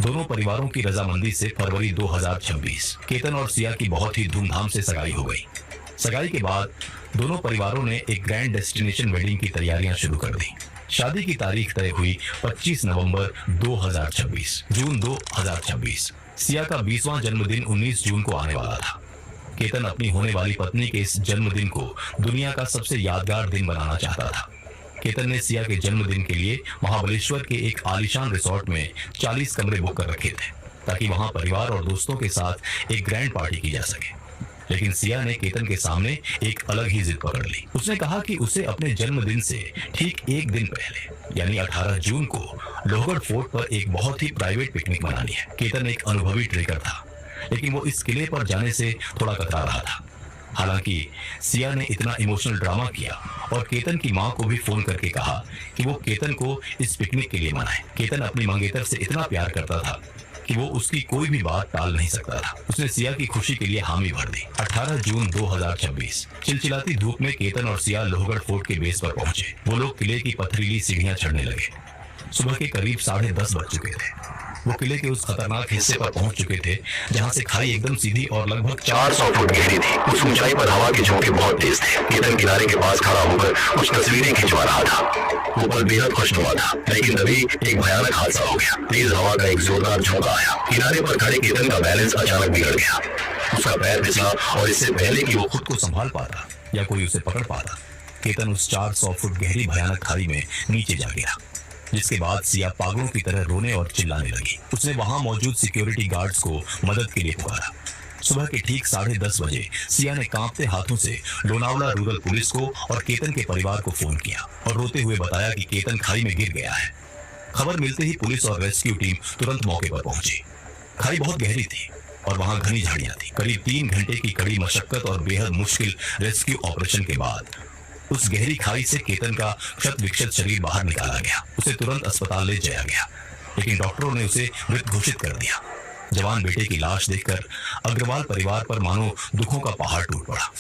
दोनों परिवारों की रजामंदी से फरवरी 2026 केतन और सिया की बहुत ही धूमधाम से सगाई हो गई। सगाई के बाद दोनों परिवारों ने एक ग्रैंड डेस्टिनेशन वेडिंग की तैयारियां शुरू कर दी। शादी की तारीख तय हुई 25 नवंबर 2026, जून 2026। सिया का 20वां जन्मदिन 19 जून को आने वाला था। केतन अपनी होने वाली पत्नी के इस जन्मदिन को दुनिया का सबसे यादगार दिन बनाना चाहता था। केतन ने सिया के जन्मदिन के लिए महाबलेश्वर के एक आलीशान रिसोर्ट में 40 कमरे बुक कर रखे थे, ताकि वहां परिवार और दोस्तों के साथ एक ग्रैंड पार्टी की जा सके। लेकिन सिया ने केतन के सामने एक अलग ही जिद पकड़ ली। उसने कहा कि उसे अपने जन्मदिन से ठीक एक दिन पहले यानी 18 जून को लोहगढ़ फोर्ट पर एक बहुत ही प्राइवेट पिकनिक मनानी है। केतन एक अनुभवी ट्रेकर था, लेकिन वो इस किले पर जाने से थोड़ा कतरा रहा था। हालांकि सिया ने इतना इमोशनल ड्रामा किया और केतन की मां को भी फोन करके कहा कि वो केतन को इस पिकनिक के लिए मनाए। केतन अपनी मंगेतर से इतना प्यार करता था कि वो उसकी कोई भी बात टाल नहीं सकता था। उसने सिया की खुशी के लिए हामी भर दी। 18 जून 2026 चिलचिलाती धूप में केतन और सिया लोहगढ़ फोर्ट के बेस पर पहुंचे। वो लोग किले की पथरीली सीढ़ियां चढ़ने लगे। सुबह के करीब 10:30 बज चुके थे। वो किले के उस खतरनाक हिस्से पर पहुंच चुके थे जहां से खाई एकदम सीधी और लगभग 400 फुट गहरी थी। उस ऊंचाई पर हवा के झोंके बहुत तेज थे। केतन किनारे के पास खड़ा होकर कुछ तस्वीरें खिंचवा रहा था। वो पल बेहद खुशनुमा था, लेकिन तभी एक भयानक हादसा हो गया। तेज हवा का एक जोरदार झोंका आया। किनारे पर खड़े केतन का बैलेंस अचानक बिगड़ गया। उसका पैर फिसला और इससे पहले कि वो खुद को संभाल पाता या कोई उसे पकड़ पाता, केतन उस 400 फुट गहरी भयानक खाई में नीचे जा गिरा, जिसके बाद सिया पागलों की तरह रोने और चिल्लाने लगी। उसने वहां मौजूद सिक्योरिटी गार्ड्स को मदद के लिए पुकारा। सुबह के ठीक 10:30 बजे सिया ने कांपते हाथों से लोनावला रूरल पुलिस को और केतन के परिवार को फोन किया और रोते हुए बताया कि केतन खाई में गिर गया है। खबर मिलते ही पुलिस और रेस्क्यू टीम तुरंत मौके पर पहुंची। खाई बहुत गहरी थी और वहां घनी झाड़ियां थी। करीब 3 घंटे की कड़ी मशक्कत और बेहद मुश्किल रेस्क्यू ऑपरेशन के बाद उस गहरी खाई से केतन का क्षत विक्षत शरीर बाहर निकाला गया। उसे तुरंत अस्पताल ले जाया गया, लेकिन डॉक्टरों ने उसे मृत घोषित कर दिया। जवान बेटे की लाश देखकर अग्रवाल परिवार पर मानो दुखों का पहाड़ टूट पड़ा।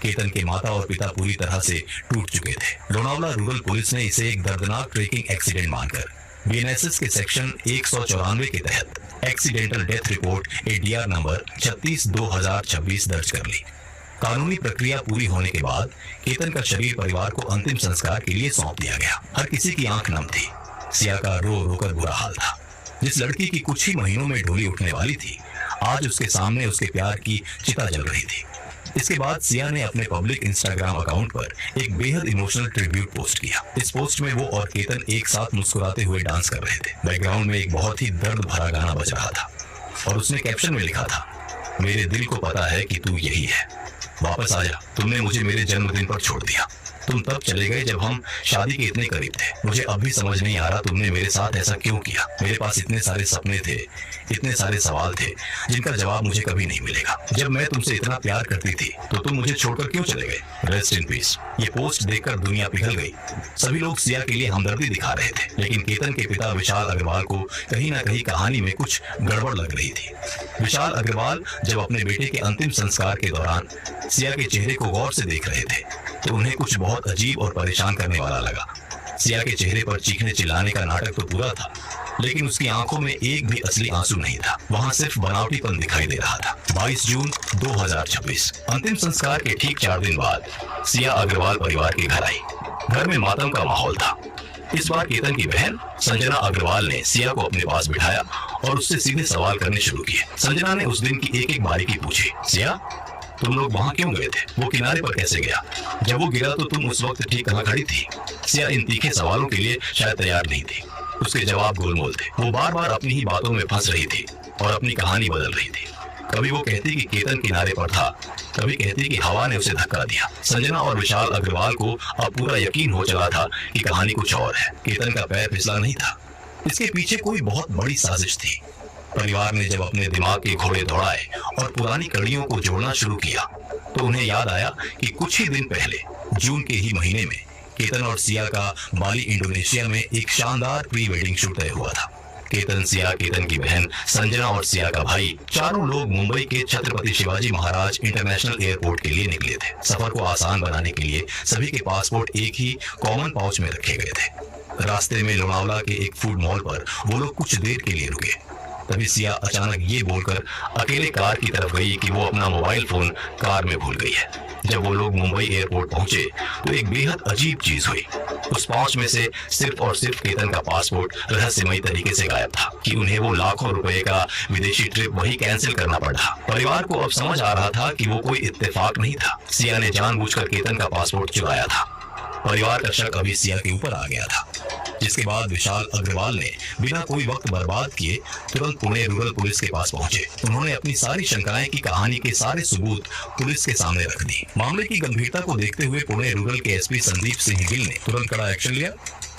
केतन के माता और पिता पूरी तरह से टूट चुके थे। लोनावला रूरल पुलिस ने इसे एक दर्दनाक ट्रेकिंग एक्सीडेंट मानकर बीएनएसएस के सेक्शन 194 के तहत accidental death report ADR number 36/2026 दर्ज कर ली। कानूनी प्रक्रिया पूरी होने के बाद केतन का शरीर परिवार को अंतिम संस्कार के लिए सौंप दिया गया। हर किसी की आंख नम थी। सिया का रो रोकर बुरा हाल था। जिस लड़की की कुछ ही महीनों में डोली उठने वाली थी, आज उसके सामने उसके प्यार की चिता जल रही थी। इसके बाद सिया ने अपने पब्लिक इंस्टाग्राम अकाउंट पर एक बेहद इमोशनल ट्रिब्यूट पोस्ट किया। इस पोस्ट में वो और केतन एक साथ मुस्कुराते हुए डांस कर रहे थे। बैकग्राउंड में एक बहुत ही दर्द भरा गाना बज रहा था और उसने कैप्शन में लिखा था, मेरे दिल को पता है कि तू यही है, वापस आ जा। तुमने मुझे मेरे जन्मदिन पर छोड़ दिया। तुम तब चले गए जब हम शादी के इतने करीब थे। मुझे अब भी समझ नहीं आ रहा तुमने मेरे साथ ऐसा क्यों किया। मेरे पास इतने सारे सपने थे, इतने सारे सवाल थे जिनका जवाब मुझे कभी नहीं मिलेगा। जब मैं तुमसे इतना प्यार करती थी तो तुम मुझे छोड़कर क्यों चले गए। Rest in peace. ये पोस्ट देखकर दुनिया पिघल गई। सभी लोग सिया के लिए हमदर्दी दिखा रहे थे, लेकिन केतन के पिता विशाल अग्रवाल को कहीं ना कहीं कहानी में कुछ गड़बड़ लग रही थी। विशाल अग्रवाल जब अपने बेटे के अंतिम संस्कार के दौरान सिया के चेहरे को गौर से देख रहे थे तो उन्हें कुछ बहुत अजीब और परेशान करने वाला लगा। सिया के चेहरे पर चीखने चिल्लाने का नाटक तो पूरा था, लेकिन उसकी आंखों में एक भी असली आंसू नहीं था। वहां सिर्फ बनावटीपन दिखाई दे रहा था। 22 जून 2026 अंतिम संस्कार के ठीक 4 दिन बाद सिया अग्रवाल परिवार के घर आई। घर में मातम का माहौल था। इस बार केतन की बहन संजना अग्रवाल ने सिया को अपने पास बिठाया और उससे सीधे सवाल करने शुरू किए। संजना ने उस दिन की एक एक बारीकी पूछी। सिया, तुम लोग वहां क्यों गए थे? वो किनारे पर कैसे गया? जब वो गिरा तो तुम उस वक्त ठीक कहाँ खड़ी थी? सिया इन तीखे सवालों के लिए शायद तैयार नहीं थी। उसके जवाब गोलमोल थे। वो बार बार अपनी ही बातों में फंस रही थी और अपनी कहानी बदल रही थी। कभी वो कहती कि केतन किनारे पर था, कभी कहती कि हवा ने उसे धक्का दिया। संजना और विशाल अग्रवाल को अब पूरा यकीन हो चला था कि कहानी कुछ और है। केतन का पैर फिसला नहीं था। इसके पीछे कोई बहुत बड़ी साजिश थी। परिवार ने जब अपने दिमाग के घोड़े दौड़ाए और पुरानी कड़ियों को जोड़ना शुरू किया तो उन्हें याद आया कि कुछ ही दिन पहले जून के ही महीने में केतन और सिया का बाली इंडोनेशिया में एक शानदार प्री वेडिंग शूट तय हुआ था। केतन, सिया, केतन की बहन संजना और सिया का भाई, चारों लोग मुंबई के छत्रपति शिवाजी महाराज इंटरनेशनल एयरपोर्ट के लिए निकले थे। सफर को आसान बनाने के लिए सभी के पासपोर्ट एक ही कॉमन पाउच में रखे गए थे। रास्ते में लोनावला के एक फूड मॉल पर वो लोग कुछ देर के लिए रुके। तभी सिया अचानक ये बोलकर अकेले कार की तरफ गई कि वो अपना मोबाइल फोन कार में भूल गई है। जब वो लोग मुंबई एयरपोर्ट पहुंचे तो एक बेहद अजीब चीज हुई। उस पाउच में से सिर्फ और सिर्फ केतन का पासपोर्ट रहस्यमयी तरीके से गायब था कि उन्हें वो लाखों रुपए का विदेशी ट्रिप वही कैंसिल करना पड़ा। परिवार को अब समझ आ रहा था कि वो कोई इत्तेफाक नहीं था। सिया ने जानबूझकर केतन का पासपोर्ट चुराया था। परिवार का शक अभी सिया के ऊपर आ गया था, जिसके बाद विशाल अग्रवाल ने बिना कोई वक्त बर्बाद किए तुरंत पुणे रूरल पुलिस के पास पहुंचे। उन्होंने अपनी सारी शंकाएं की कहानी के सारे सबूत पुलिस के सामने रख दी। मामले की गंभीरता को देखते हुए पुणे रूरल के एसपी संदीप सिंह गिल ने तुरंत कड़ा एक्शन लिया।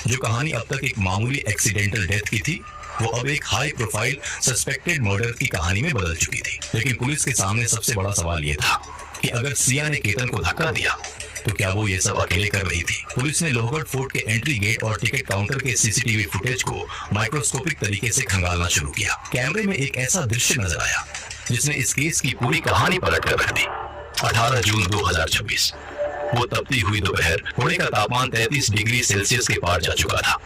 जो कहानी अब तक एक मामूली एक्सीडेंटल डेथ की थी, वो अब एक हाई प्रोफाइल सस्पेक्टेड मर्डर की कहानी में बदल चुकी थी। लेकिन पुलिस के सामने सबसे बड़ा सवाल ये था कि अगर सिया ने केतन को धक्का दिया तो क्या वो ये सब अकेले कर रही थी। पुलिस ने लोहगढ़ फोर्ट के एंट्री गेट और टिकट काउंटर के सीसीटीवी फुटेज को माइक्रोस्कोपिक तरीके से खंगालना शुरू किया। कैमरे में एक ऐसा दृश्य नजर आया जिसने इस केस की पूरी कहानी पलट कर रख दी। 18 जून 2026, वो तपती हुई दोपहर। पुणे का तापमान 33 डिग्री सेल्सियस के पार जा चुका था।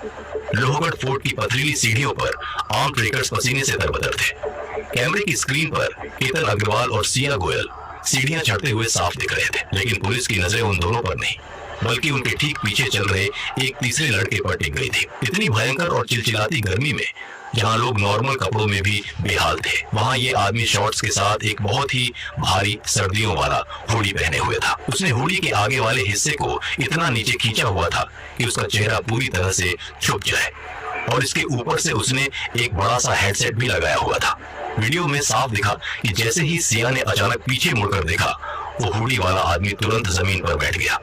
लोहगढ़ फोर्ट की पथरीली सीढ़ियों पर आर्म ट्रेकर्स पसीने से तरबतर थे। कैमरे की स्क्रीन पर केतन अग्रवाल और सिया गोयल सीढ़ियां चढ़ते हुए साफ दिख रहे थे। लेकिन पुलिस की नजरें उन दोनों पर नहीं, बल्कि उनके ठीक पीछे चल रहे एक तीसरे लड़के पर टिक गई थी। इतनी भयंकर और चिलचिलाती गर्मी में जहां लोग नॉर्मल कपड़ों में भी बेहाल थे, वहां ये आदमी शॉर्ट्स के साथ एक बहुत ही भारी सर्दियों वाला हुडी पहने हुए था। उसने हुडी के आगे वाले हिस्से को इतना नीचे खींचा हुआ था कि उसका चेहरा पूरी तरह से छुप जाए, और इसके ऊपर से उसने एक बड़ा सा हेडसेट भी लगाया हुआ था। वीडियो में साफ दिखा कि जैसे ही सिया ने अचानक पीछे मुड़कर देखा, वो हुडी वाला आदमी तुरंत जमीन पर बैठ गया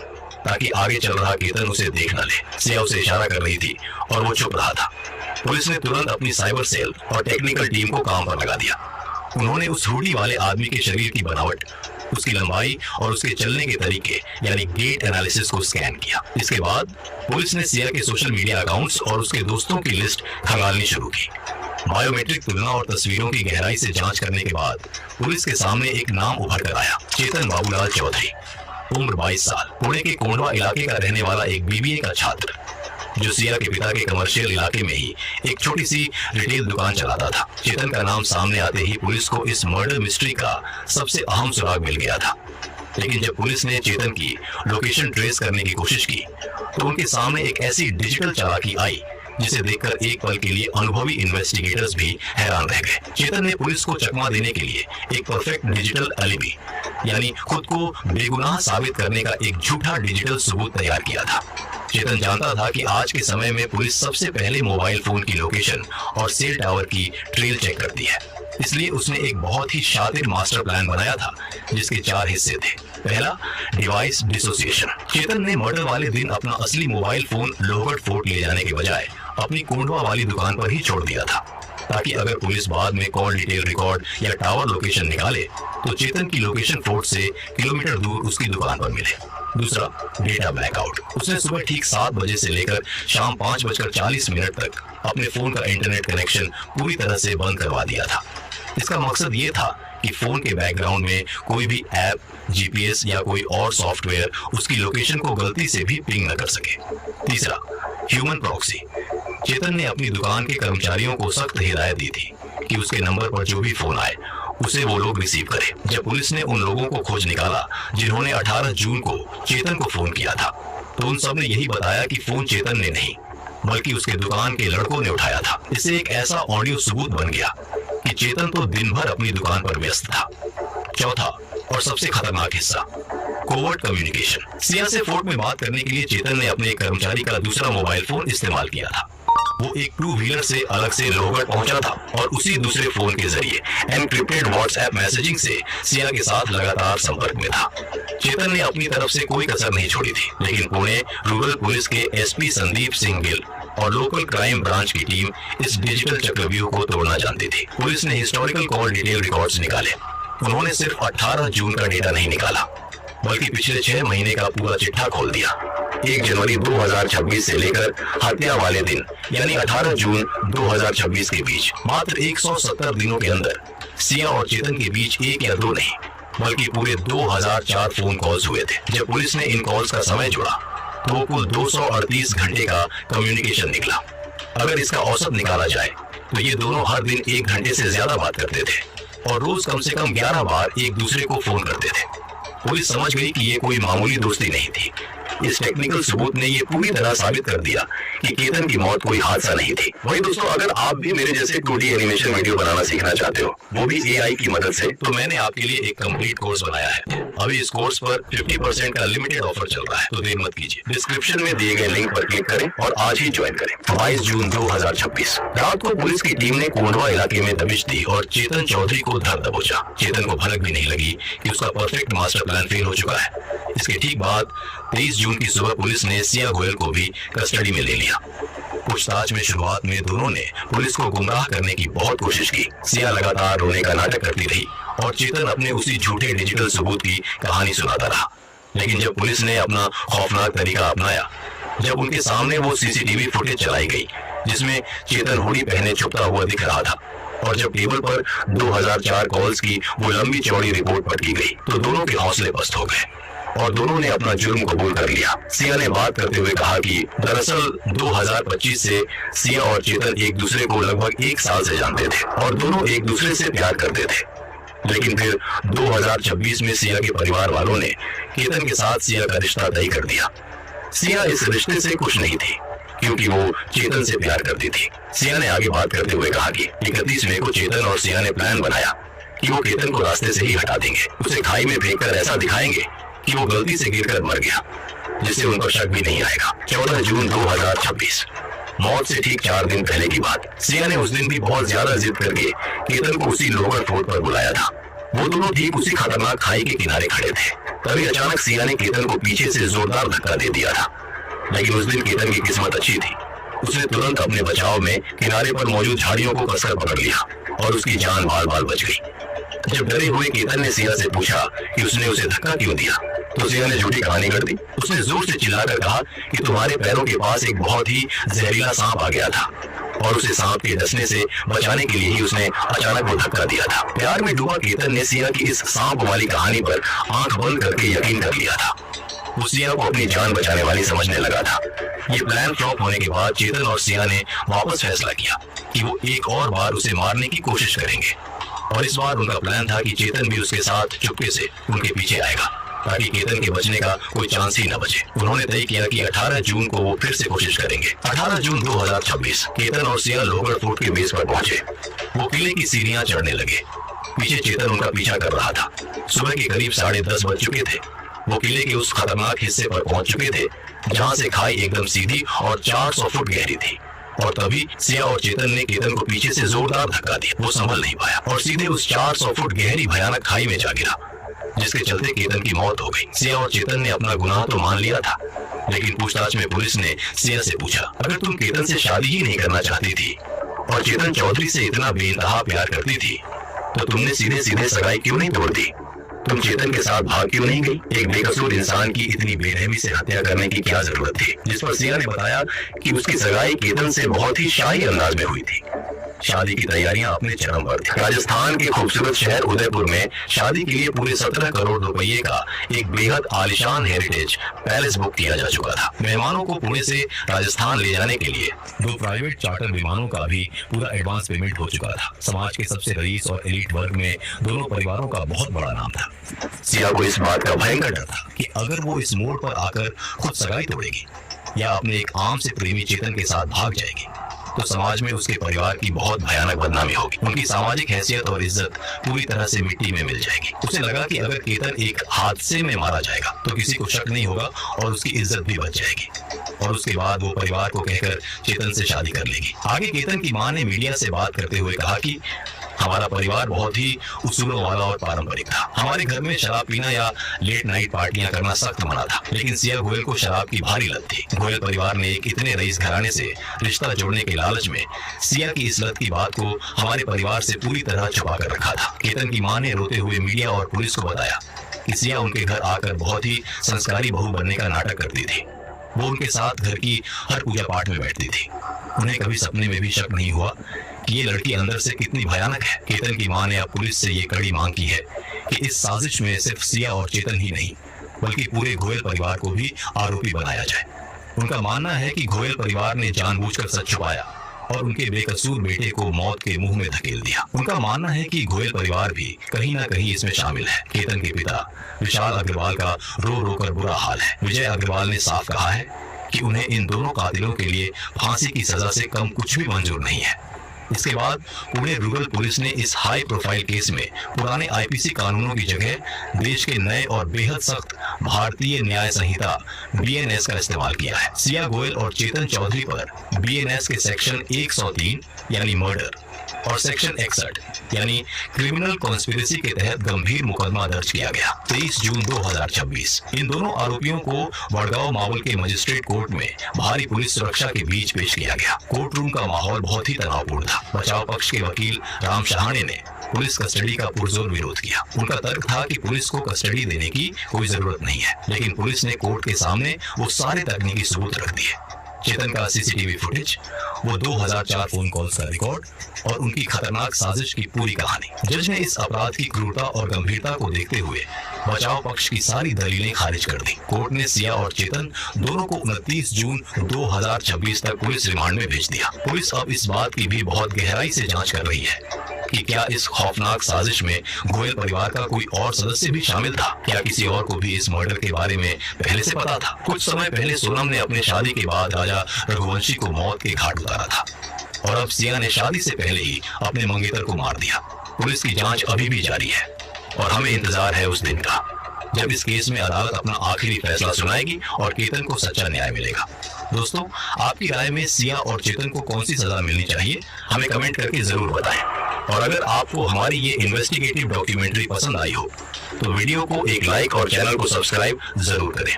ताकि आगे चल रहा केतन उसे देख न ले। सिया उसे इशारा कर रही थी और वो चुप रहा था। पुलिस ने तुरंत अपनी साइबर सेल और टेक्निकल टीम को काम पर लगा दिया। उन्होंने उस हुडी वाले आदमी के शरीर की बनावट, उसकी लंबाई और उसके चलने के तरीके यानी गेट एनालिसिस को स्कैन किया। इसके बाद पुलिस ने सिया के सोशल मीडिया अकाउंट्स और उसके दोस्तों की लिस्ट खंगालनी शुरू की। बायोमेट्रिक तुलना और तस्वीरों की गहराई से जांच करने के बाद पुलिस के सामने एक नाम उभर कर आया। चेतन बाबूलाल चौधरी, उम्र 22 साल, पुणे के कोंडवा इलाके का रहने वाला एक बीबीए का छात्र, जो सिया के पिता के कमर्शियल इलाके में ही एक छोटी सी रिटेल दुकान चलाता था। चेतन का नाम सामने आते ही पुलिस को इस मर्डर मिस्ट्री का सबसे अहम सुराग मिल गया था। लेकिन जब पुलिस ने चेतन की लोकेशन ट्रेस करने की कोशिश की तो उनके सामने एक ऐसी डिजिटल चालाकी आई जिसे देखकर एक पल के लिए अनुभवी इन्वेस्टिगेटर्स भी हैरान रह गए। चेतन ने पुलिस को चकमा देने के लिए एक परफेक्ट डिजिटल एलिबी यानी खुद को बेगुनाह साबित करने का एक झूठा डिजिटल सबूत तैयार किया था। चेतन जानता था कि आज के समय में पुलिस सबसे पहले मोबाइल फोन की लोकेशन और सेल टावर की ट्रेल चेक करती है, इसलिए उसने एक बहुत ही शातिर मास्टर प्लान बनाया था जिसके 4 हिस्से थे। पहला, डिवाइस डिसोसिएशन। चेतन ने मर्डर वाले दिन अपना असली मोबाइल फोन लोहगढ़ फोर्ट ले जाने के बजाय अपनी कोंडवा वाली दुकान पर ही छोड़ दिया था, ताकि अगर पुलिस बाद में कॉल डिटेल रिकॉर्ड या टावर लोकेशन निकाले तो चेतन की लोकेशन फोर्ट से किलोमीटर दूर उसकी दुकान पर मिले। दूसरा, डेटा ब्लैकआउट। उसने सुबह ठीक 7 बजे से लेकर शाम 5:40 तक अपने फोन का इंटरनेट कनेक्शन पूरी तरह से बंद करवा दिया था। इसका मकसद ये था कि फोन के बैकग्राउंड में कोई भी ऐप, जीपीएस या कोई और सॉफ्टवेयर उसकी लोकेशन को गलती से भी पिंग न कर सके। तीसरा, ह्यूमन प्रॉक्सी। चेतन ने अपनी दुकान के कर्मचारियों को सख्त हिदायत दी थी कि उसके नंबर पर जो भी फोन आए उसे वो लोग रिसीव करें। जब पुलिस ने उन लोगों को खोज निकाला जिन्होंने 18 जून को चेतन को फोन किया था, तो उन सब ने यही बताया कि फोन चेतन ने नहीं बल्कि उसके दुकान के लड़कों ने उठाया था। इससे एक ऐसा ऑडियो सबूत बन गया कि चेतन तो दिन भर अपनी दुकान पर व्यस्त था। चौथा और सबसे खतरनाक हिस्सा, कोवर्ट कम्युनिकेशन। सिया से फोर्ट में बात करने के लिए चेतन ने अपने एक कर्मचारी का दूसरा मोबाइल फोन इस्तेमाल किया था। वो एक 2 व्हीलर से अलग से लोहगढ़ पहुंचा था और उसी दूसरे फोन के जरिए एनक्रिप्टेड व्हाट्सएप मैसेजिंग से सिया के साथ लगातार संपर्क में था। चेतन ने अपनी तरफ से कोई कसर नहीं छोड़ी थी, लेकिन पुणे रूरल पुलिस के एसपी संदीप सिंह गिल और लोकल क्राइम ब्रांच की टीम इस डिजिटल चक्रव्यूह को तोड़ना जानती थी। पुलिस ने हिस्टोरिकल कॉल डिटेल रिकॉर्ड्स निकाले। उन्होंने सिर्फ 18 जून का डेटा नहीं निकाला, बल्कि पिछले 6 महीने का पूरा चिट्ठा खोल दिया। 1 जनवरी 2026 से लेकर हत्या वाले दिन यानी 18 जून 2026 के बीच मात्र 170 दिनों के अंदर सिया और चेतन के बीच 1 या 2 नहीं बल्कि पूरे 2004 फोन कॉल्स हुए थे। जब पुलिस ने इन कॉल्स का समय जोड़ा तो कुल 238 घंटे का कम्युनिकेशन निकला। अगर इसका औसत निकाला जाए तो ये दोनों हर दिन 1 घंटे से ज्यादा बात करते थे और रोज कम से कम 11 बार एक दूसरे को फोन करते थे। पुलिस समझ गई कि ये कोई मामूली दोस्ती नहीं थी। इस टेक्निकल सबूत ने ये पूरी तरह साबित कर दिया कि केतन की मौत कोई हादसा नहीं थी। वही दोस्तों, अगर आप भी मेरे जैसे 2D एनिमेशन वीडियो बनाना सीखना चाहते हो, वो भी AI की मदद से, तो मैंने आपके लिए एक कंप्लीट कोर्स बनाया है। अभी इस कोर्स पर 50% का लिमिटेड ऑफर चल रहा है, तो देर मत कीजिए। डिस्क्रिप्शन में दिए गए लिंक पर क्लिक करें और आज ही ज्वाइन करें। 22 जून 2026 रात को पुलिस की टीम ने कोंडवा इलाके में दबिश दी और चेतन चौधरी को धर दबोचा। चेतन को भनक भी नहीं लगी कि उसका परफेक्ट मास्टर प्लान फेल हो चुका है। इसके ठीक बाद 23 जून की सुबह पुलिस ने सिया गोयल को भी कस्टडी में ले लिया। पूछताछ में शुरुआत में दोनों ने पुलिस को गुमराह करने की बहुत कोशिश की। सिया लगातार रोने का नाटक करती रही और चेतन अपने उसी झूठे डिजिटल सबूत की कहानी सुनाता रहा। लेकिन जब पुलिस ने अपना खौफनाक तरीका अपनाया, जब उनके सामने वो CCTV फुटेज चलाई गई जिसमें चेतन हुडी पहने छुपता हुआ दिख रहा था, और जब टेबल पर 2004 कॉल्स की वो लंबी चौड़ी रिपोर्ट पटकी गई, तो दोनों के हौसले पस्त हो गए और दोनों ने अपना जुर्म कबूल कर लिया। सिया ने बात करते हुए कहा कि दरअसल 2025 से सिया और चेतन एक दूसरे को लगभग 1 साल से जानते थे और दोनों एक दूसरे से प्यार करते थे। लेकिन फिर 2026 में सिया के परिवार वालों ने केतन के साथ सिया का रिश्ता तय कर दिया। सिया इस रिश्ते से खुश नहीं थी क्योंकि वो चेतन से प्यार करती थी। सिया ने आगे बात करते हुए कहा कि 31 मई को चेतन और सिया ने प्लान बनाया कि वो केतन को रास्ते से ही हटा देंगे, उसे खाई में फेंककर ऐसा दिखाएंगे कि वो गलती से गिरकर मर गया, जिससे उनको शक भी नहीं आएगा। 14 जून 2026 मौत से ठीक 4 दिन पहले की बात। सिया ने उस दिन भी बहुत ज्यादा जिद करके केतन को उसी लोअर फोर्ट पर बुलाया था। वो दोनों ठीक उसी खतरनाक खाई के किनारे खड़े थे। तभी अचानक सिया ने केतन को पीछे से जोरदार धक्का दे दिया था। लेकिन उस दिन केतन की किस्मत अच्छी थी, उसने तुरंत अपने बचाव में किनारे पर मौजूद झाड़ियों को कसकर पकड़ लिया और उसकी जान बाल बाल बच गई। जब डरे हुए केतन ने सिया से पूछा कि उसने उसे धक्का क्यों दिया, तो सिया ने झूठी कहानी कर दी। उसने जोर से चिल्लाकर कहा कि तुम्हारे पैरों के पास एक बहुत ही जहरीला सांप आ गया था और उसे सांप के डसने से बचाने के लिए ही उसने अचानक वो धक्का दिया था। प्यार में डूबा केतन ने सिया की इस सांप वाली कहानी पर आंख बंद करके यकीन कर लिया था। वो सिया को अपनी जान बचाने वाली समझने लगा था। ये प्लान फ्लॉप होने के बाद चेतन और सिया ने वापस फैसला किया कि वो एक और बार उसे मारने की कोशिश करेंगे, और इस बार उनका प्लान था कि चेतन भी उसके साथ चुपके से उनके पीछे आएगा ताकि केतन के बचने का कोई चांस ही न बचे। उन्होंने तय किया कि 18 जून को वो फिर से कोशिश करेंगे। 18 जून 2026 केतन और सिया लोअर फोर्ट के बेस पर पहुंचे। वो किले की सीढ़ियां चढ़ने लगे। पीछे चेतन उनका पीछा कर रहा था। सुबह के करीब 10:30 बज चुके थे। वो किले के उस खतरनाक हिस्से पर पहुंच चुके थे जहां से खाई एकदम सीधी और 400 फुट गहरी थी, और तभी सिया और चेतन ने केतन को पीछे से जोरदार धक्का दिया। वो संभल नहीं पाया और सीधे उस 400 फुट गहरी भयानक खाई में जा गिरा, जिसके चलते केतन की मौत हो गई। सिया और चेतन ने अपना गुनाह तो मान लिया था, लेकिन पूछताछ में पुलिस ने सिया से पूछा, अगर तुम केतन से शादी ही नहीं करना चाहती थी और चेतन चौधरी से इतना बेइंतहा प्यार करती थी, तो तुमने सीधे सीधे सगाई क्यों नहीं तोड़ दी? तुम चेतन के साथ भाग क्यों नहीं गई? एक बेकसूर इंसान की इतनी बेरहमी से हत्या करने की क्या जरूरत थी? जिस पर सिया ने बताया कि उसकी सगाई केतन से बहुत ही शाही अंदाज में हुई थी। शादी की तैयारियां अपने चरम पर थी। राजस्थान के खूबसूरत शहर उदयपुर में शादी के लिए पूरे 17 करोड़ रुपए का एक बेहद आलिशान हेरिटेज पैलेस बुक किया जा चुका था। मेहमानों को पुणे से राजस्थान ले जाने के लिए 2 प्राइवेट चार्टर विमानों का भी पूरा एडवांस पेमेंट हो चुका था। समाज के सबसे रईस और एलिट वर्ग में दोनों परिवारों का बहुत बड़ा नाम था। सिया को इस बात का भयंकर डर था कि अगर वो इस मोड़ पर आकर खुद सगाई तोड़ेगी या अपने एक आम से प्रेमी चेतन के साथ भाग जाएगी, तो समाज में उसके परिवार की बहुत भयानक बदनामी होगी। उनकी सामाजिक हैसियत और इज्जत पूरी तरह से मिट्टी में मिल जाएगी। उसे लगा कि अगर केतन एक हादसे में मारा जाएगा तो किसी को शक नहीं होगा और उसकी इज्जत भी बच जाएगी, और उसके बाद वो परिवार को कहकर चेतन से शादी कर लेगी। आगे केतन की मां ने मीडिया से बात करते हुए कहा कि हमारा परिवार बहुत ही उसूलों वाला और पारंपरिक था। हमारे घर में शराब पीना या लेट नाइट पार्टियां करना सख्त मना था, लेकिन सिया गोयल को शराब की भारी लत थी। गोयल परिवार ने एक इतने रईस घराने से रिश्ता जोड़ने के लालच में सिया की इस लत की बात को हमारे परिवार से पूरी तरह छुपा कर रखा था। केतन की मां ने रोते हुए मीडिया और पुलिस को बताया कि सिया उनके घर आकर बहुत ही संस्कारी बहू बनने का नाटक करती थी। वो उनके साथ घर की हर पूजा पाठ में बैठती थी। उन्हें कभी सपने में भी शक नहीं हुआ कि ये लड़की अंदर से कितनी भयानक है। केतन की मां ने अब पुलिस से ये कड़ी मांग की है कि इस साजिश में सिर्फ सिया और चेतन ही नहीं बल्कि पूरे गोयल परिवार को भी आरोपी बनाया जाए। उनका मानना है कि गोयल परिवार ने जानबूझकर सच छुपाया और उनके बेकसूर बेटे को मौत के मुंह में धकेल दिया। उनका मानना है कि गोयल परिवार भी कहीं ना कहीं इसमें शामिल है। केतन के पिता विशाल अग्रवाल का रो रो कर बुरा हाल है। विजय अग्रवाल ने साफ कहा है कि उन्हें इन दोनों कातिलों के लिए फांसी की सजा से कम कुछ भी मंजूर नहीं है। इसके बाद पुणे रूरल पुलिस ने इस हाई प्रोफाइल केस में पुराने आईपीसी कानूनों की जगह देश के नए और बेहद सख्त भारतीय न्याय संहिता बीएनएस का इस्तेमाल किया है। सिया गोयल और चेतन चौधरी पर बीएनएस के सेक्शन 103 यानी मर्डर और सेक्शन 61 यानी क्रिमिनल कॉन्स्पिरेसी के तहत गंभीर मुकदमा दर्ज किया गया। 23 जून 2026 इन दोनों आरोपियों को वडगांव मावल के मजिस्ट्रेट कोर्ट में भारी पुलिस सुरक्षा के बीच पेश किया गया। कोर्ट रूम का माहौल बहुत ही तनावपूर्ण था। बचाव पक्ष के वकील राम शहाणे ने पुलिस कस्टडी का पुरजोर विरोध किया। उनका तर्क था कि पुलिस को कस्टडी देने की कोई जरूरत नहीं है, लेकिन पुलिस ने कोर्ट के सामने वो सारे तकनीकी सबूत रख दिए। चेतन का सीसीटीवी फुटेज, वो 2004 फोन कॉल्स का रिकॉर्ड और उनकी खतरनाक साजिश की पूरी कहानी। जज ने इस अपराध की क्रूरता और गंभीरता को देखते हुए बचाव पक्ष की सारी दलीलें खारिज कर दी। कोर्ट ने सिया और चेतन दोनों को 29 जून 2026 तक पुलिस रिमांड में भेज दिया। पुलिस अब इस बात की भी बहुत गहराई से जांच कर रही है कि क्या इस खौफनाक साजिश में गोयल परिवार का कोई और सदस्य भी शामिल था। क्या किसी और को भी इस मर्डर के बारे में पहले से पता था। कुछ समय पहले सोनम ने अपने शादी के बाद राजा रघुवंशी को मौत के घाट उतारा था और अब सिया ने शादी से पहले ही अपने मंगेतर को मार दिया। पुलिस की जांच अभी भी जारी है और हमें इंतजार है उस दिन का जब इस केस में अदालत अपना आखिरी फैसला सुनाएगी और केतन को सच्चा न्याय मिलेगा। दोस्तों, आपकी राय में सिया और चेतन को कौन सी सजा मिलनी चाहिए, हमें कमेंट करके जरूर बताएं। और अगर आपको हमारी ये इन्वेस्टिगेटिव डॉक्यूमेंट्री पसंद आई हो तो वीडियो को एक लाइक और चैनल को सब्सक्राइब जरूर करें।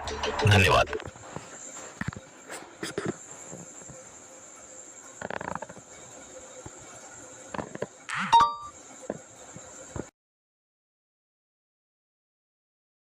धन्यवाद।